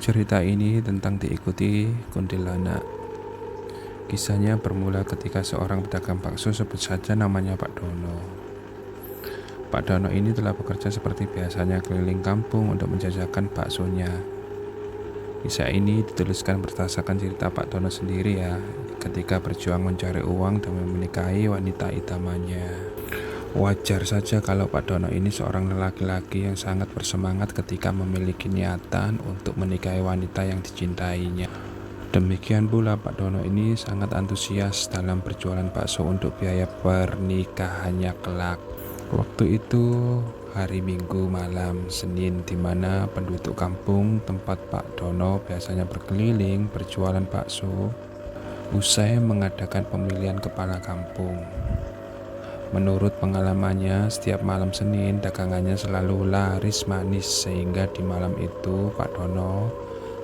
Cerita ini tentang diikuti kuntilanak. Kisahnya bermula ketika seorang pedagang bakso, sebut saja namanya Pak Dono. Pak Dono ini telah bekerja seperti biasanya keliling kampung untuk menjajakan baksonya. Kisah ini dituliskan berdasarkan cerita Pak Dono sendiri ya, ketika berjuang mencari uang demi menikahi wanita idamannya. Wajar saja kalau Pak Dono ini seorang laki-laki yang sangat bersemangat ketika memiliki niatan untuk menikahi wanita yang dicintainya. Demikian pula Pak Dono ini sangat antusias dalam berjualan bakso untuk biaya pernikahannya kelak. Waktu itu hari Minggu malam Senin, di mana penduduk kampung tempat Pak Dono biasanya berkeliling berjualan bakso usai mengadakan pemilihan kepala kampung. Menurut pengalamannya, setiap malam Senin dagangannya selalu laris manis, sehingga di malam itu Pak Dono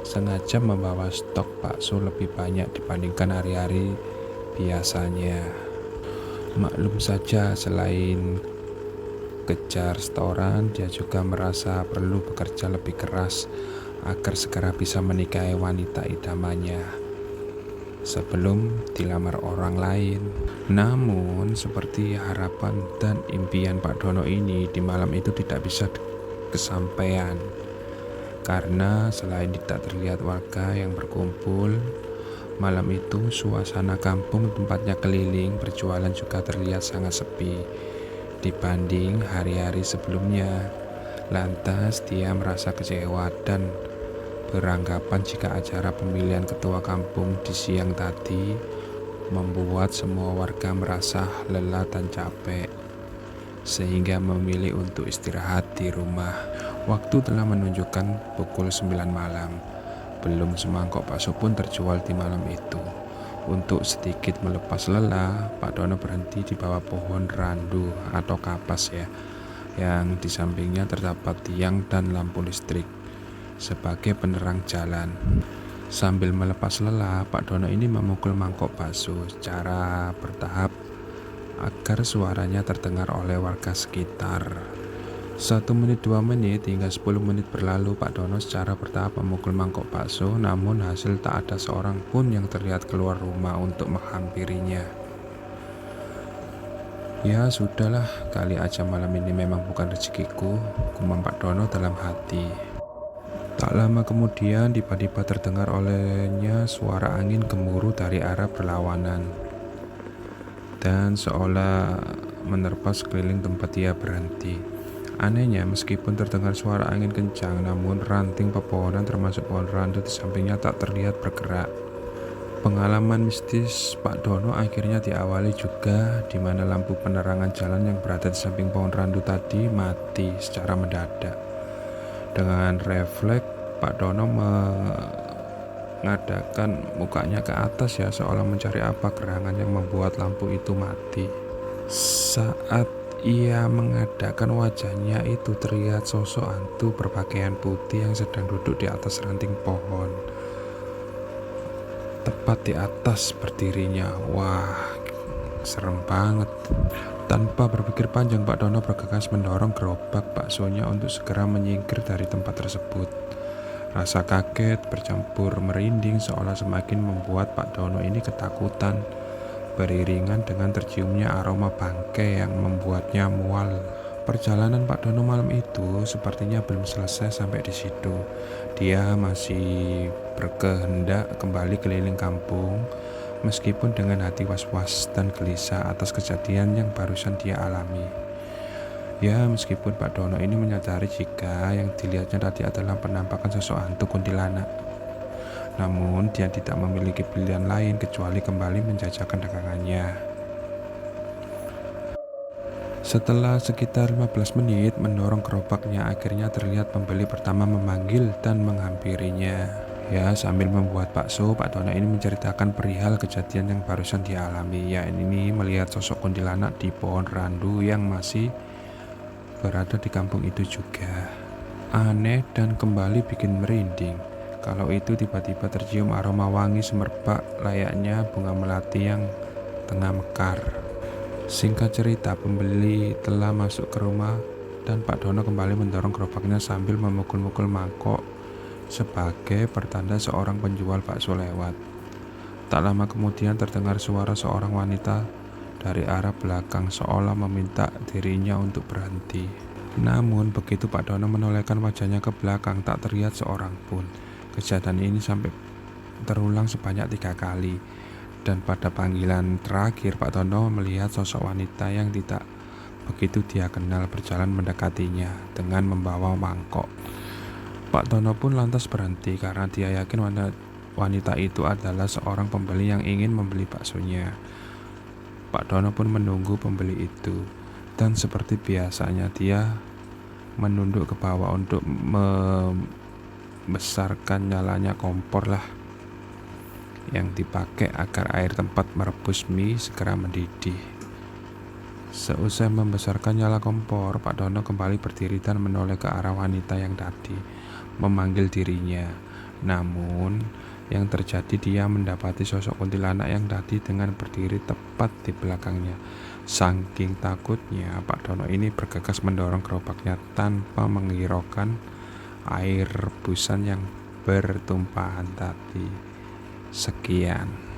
sengaja membawa stok bakso lebih banyak dibandingkan hari-hari biasanya. Maklum saja, selain kejar setoran, dia juga merasa perlu bekerja lebih keras agar segera bisa menikahi wanita idamannya sebelum dilamar orang lain. Namun seperti harapan dan impian Pak Dono ini, di malam itu tidak bisa kesampaian, karena selain tidak terlihat warga yang berkumpul, malam itu suasana kampung tempatnya keliling berjualan juga terlihat sangat sepi dibanding hari-hari sebelumnya. Lantas dia merasa kecewa dan beranggapan jika acara pemilihan ketua kampung di siang tadi membuat semua warga merasa lelah dan capek, sehingga memilih untuk istirahat di rumah. Waktu telah menunjukkan pukul 9 malam. Belum semangkok bakso pun terjual di malam itu. Untuk sedikit melepas lelah, Pak Dono berhenti di bawah pohon randu atau kapas ya, yang di sampingnya terdapat tiang dan lampu listrik sebagai penerang jalan. Sambil melepas lelah, Pak Dono ini memukul mangkok bakso secara bertahap agar suaranya terdengar oleh warga sekitar. 1 menit, 2 menit, hingga 10 menit berlalu. Pak Dono secara bertahap memukul mangkok bakso, namun hasil tak ada seorang pun yang terlihat keluar rumah untuk menghampirinya. Ya sudahlah, kali aja malam ini memang bukan rezekiku, gumam Pak Dono dalam hati. Tak lama kemudian tiba-tiba terdengar olehnya suara angin gemuruh dari arah berlawanan, dan seolah menerpa sekeliling tempat dia berhenti. Anehnya, meskipun terdengar suara angin kencang, namun ranting pepohonan termasuk pohon randu di sampingnya tak terlihat bergerak. Pengalaman mistis Pak Dono akhirnya diawali juga, di mana lampu penerangan jalan yang berada di samping pohon randu tadi mati secara mendadak. Dengan refleks, Pak Dono mengadakan mukanya ke atas ya, seolah mencari apa gerangan yang membuat lampu itu mati. Saat ia mengadakan, wajahnya itu terlihat sosok hantu berpakaian putih yang sedang duduk di atas ranting pohon. Tepat di atas berdirinya. Wah, serem banget. Tanpa berpikir panjang, Pak Dono bergegas mendorong gerobak baksonya untuk segera menyingkir dari tempat tersebut. Rasa kaget bercampur merinding seolah semakin membuat Pak Dono ini ketakutan, beriringan dengan terciumnya aroma bangkai yang membuatnya mual. Perjalanan Pak Dono malam itu sepertinya belum selesai sampai di situ. Dia masih berkehendak kembali keliling kampung, meskipun dengan hati was-was dan gelisah atas kejadian yang barusan dia alami. Ya, meskipun Pak Dono ini menyadari jika yang dilihatnya tadi adalah penampakan sosok hantu kuntilanak, namun dia tidak memiliki pilihan lain kecuali kembali menjajakan dagangannya. Setelah sekitar 15 menit mendorong gerobaknya, akhirnya terlihat pembeli pertama memanggil dan menghampirinya. Ya, sambil membuat bakso, Pak Dono ini menceritakan perihal kejadian yang barusan dia alami. Ya, ini melihat sosok kuntilanak di pohon randu yang masih berada di kampung itu juga. Aneh dan kembali bikin merinding. Kalau itu tiba-tiba tercium aroma wangi semerbak layaknya bunga melati yang tengah mekar. Singkat cerita, pembeli telah masuk ke rumah dan Pak Dono kembali mendorong gerobaknya sambil memukul-mukul mangkok sebagai pertanda seorang penjual bakso lewat. Tak lama kemudian terdengar suara seorang wanita dari arah belakang seolah meminta dirinya untuk berhenti. Namun begitu Pak Dono menolehkan wajahnya ke belakang, tak terlihat seorang pun. Kejadian ini sampai terulang sebanyak 3 kali. Dan pada panggilan terakhir, Pak Dono melihat sosok wanita yang tidak begitu dia kenal berjalan mendekatinya dengan membawa mangkok. Pak Dono pun lantas berhenti karena dia yakin wanita itu adalah seorang pembeli yang ingin membeli baksonya. Pak Dono pun menunggu pembeli itu, dan seperti biasanya dia menunduk ke bawah untuk membesarkan nyalanya kompor lah yang dipakai agar air tempat merebus mie segera mendidih. Seusai membesarkan nyala kompor, Pak Dono kembali berdiri dan menoleh ke arah wanita yang tadi memanggil dirinya. Namun yang terjadi, dia mendapati sosok kuntilanak yang tadi dengan berdiri tepat di belakangnya. Saking takutnya, Pak Dono ini bergegas mendorong gerobaknya tanpa menghiraukan air rebusan yang bertumpahan tadi. Sekian.